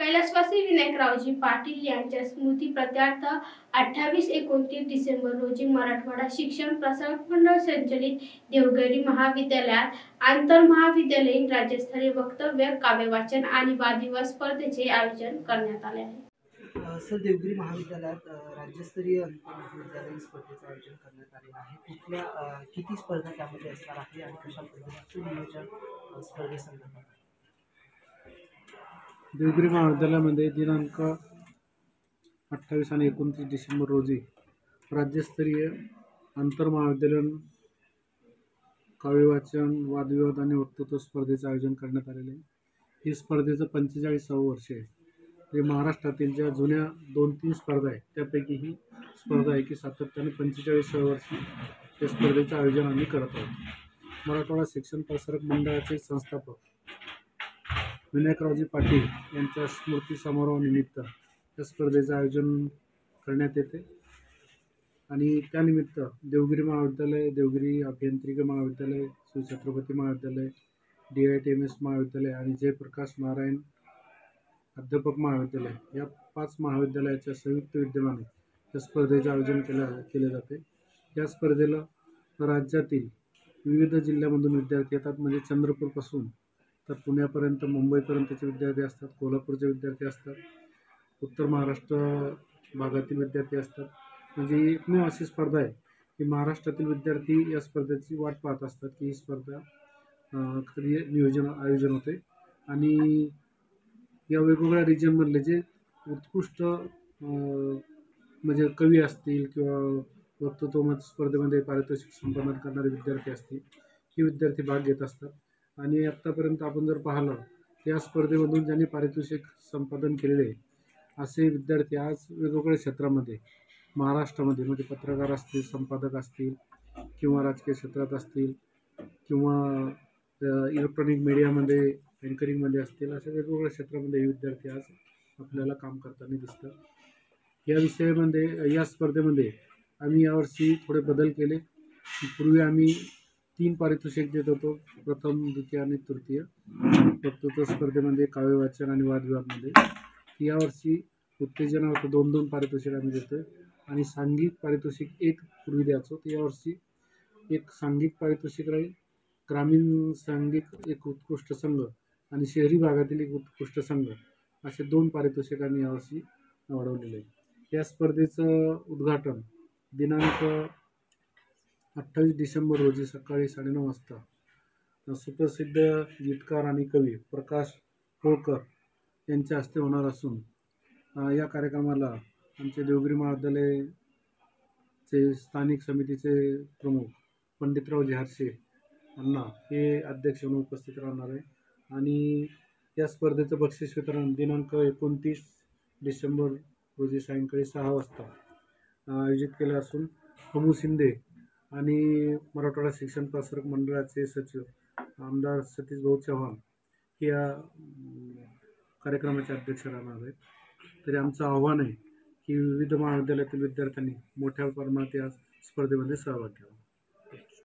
कैलासवासी विनायकरावजी पाटील यांच्या स्मृतिप्रीत्यर्थ 28-29 डिसेंबर रोजी मराठवाडा शिक्षण प्रसारक मंडळ संचलित देवगिरी महाविद्यालयात आंतरमहाविद्यालयीन राज्यस्तरीय वक्तव्य, काव्यवाचन आणि वादविवाद स्पर्धेचे आयोजन करण्यात आले आहे। सर, देवगिरी महाविद्यालयात राज्यस्तरीय आंतरमहाविद्यालयीन स्पर्धेचे आयोजन करण्यात आले आहे। किती स्पर्धा त्यामध्ये असणार आहे आणि कशा पद्धतीचे नियोजन स्पर्धेसंदर्भात? देवगिरी महाविद्यालयामध्ये दिनांक 28 आणि 29 डिसेंबर रोजी राज्यस्तरीय आंतरमहाविद्यालयीन काव्यवाचन, वादविवाद आणि वक्तृत्व स्पर्धेचे आयोजन करण्यात आलेले आहे। ही स्पर्धेचं 45वे वर्ष आहे। हे महाराष्ट्रातील ज्या जुन्या 2-3 स्पर्धा आहेत त्यापैकी ही स्पर्धा आहे की सातत्याने 45व्या वर्षी या स्पर्धेचं आयोजन आम्ही करत आहोत। मराठवाडा शिक्षण प्रसारक मंडळाचे संस्थापक विनायकरावजी पाटील यांच्या स्मृती समारोहानिमित्त या स्पर्धेचं आयोजन करण्यात येते आणि त्यानिमित्त देवगिरी महाविद्यालय, देवगिरी अभियांत्रिकी महाविद्यालय, श्री छत्रपती महाविद्यालय, DITMS महाविद्यालय आणि जयप्रकाश नारायण अध्यापक महाविद्यालय या 5 महाविद्यालयाच्या संयुक्त विद्यमाने या स्पर्धेचे आयोजन केले जाते। या स्पर्धेला राज्यातील विविध जिल्ह्यामधून विद्यार्थी येतात। म्हणजे चंद्रपूरपासून तर पुण्यापर्यंत, मुंबईपर्यंतचे विद्यार्थी असतात, कोल्हापूरचे विद्यार्थी असतात, उत्तर महाराष्ट्र भागातील विद्यार्थी असतात। म्हणजे एकमेव अशी स्पर्धा आहे की महाराष्ट्रातील विद्यार्थी या स्पर्धेची वाट पाहत असतात की ही स्पर्धा कधी आयोजन होते आणि या वेगवेगळ्या रिजनमधले जे उत्कृष्ट म्हणजे कवी असतील किंवा वक्तृत्व स्पर्धेमध्ये पारितोषिक संपादन करणारे विद्यार्थी असतील, हे विद्यार्थी भाग घेत असतात। आणि आत्तापर्यंत आपण जर पाहिलं या स्पर्धेमधून ज्यांनी पारितोषिक संपादन केलेले आहे असे विद्यार्थी आज वेगवेगळ्या क्षेत्रामध्ये महाराष्ट्रामध्ये म्हणजे पत्रकार असतील, संपादक असतील किंवा राजकीय क्षेत्रात असतील किंवा इलेक्ट्रॉनिक मीडियामध्ये अँकरिंगमध्ये असतील, अशा वेगवेगळ्या क्षेत्रामध्ये हे विद्यार्थी आज आपल्याला काम करताना दिसतात। या स्पर्धेमध्ये आम्ही यावर्षी थोडे बदल केले। पूर्वी आम्ही 3 पारितोषिक देत होतो, प्रथम, द्वितीय आणि तृतीय वक्तृत्व स्पर्धेमध्ये, काव्यवाचन आणि वादविवादमध्ये। यावर्षी उत्तेजनार्थ 2-2 पारितोषिक आम्ही देतोय आणि सांघिक पारितोषिक 1 पूर्वी द्यायचो, तर यावर्षी 1 सांघिक पारितोषिक राहील। ग्रामीण सांघिक 1 उत्कृष्ट संघ आणि शहरी भागातील 1 उत्कृष्ट संघ असे 2 पारितोषिक आम्ही यावर्षी वाढवलेले आहे। या स्पर्धेचं उद्घाटन दिनांक 28 डिसेंबर रोजी सकाळी 9:30 वाजता सुप्रसिद्ध गीतकार आणि कवी प्रकाश होळकर यांच्या हस्ते होणार असून या कार्यक्रमाला आमचे देवगिरी महाविद्यालयाचे स्थानिक समितीचे प्रमुख पंडितरावजी हरसे अण्णा हे अध्यक्ष म्हणून उपस्थित राहणार आहे। आणि या स्पर्धेचं बक्षीस वितरण दिनांक 29 डिसेंबर रोजी सायंकाळी 6 वाजता आयोजित केलं असून हमू शिंदे आणि मराठवाडा शिक्षण प्रसारक मंडळाचे सचिव आमदार सतीश भाऊ चव्हाण या कार्यक्रमाचे अध्यक्ष राहणार आहेत। तरी आमचं आव्हान आहे की विविध महाविद्यालयातील विद्यार्थ्यांनी मोठ्या प्रमाणात या स्पर्धेमध्ये सहभाग घ्यावा।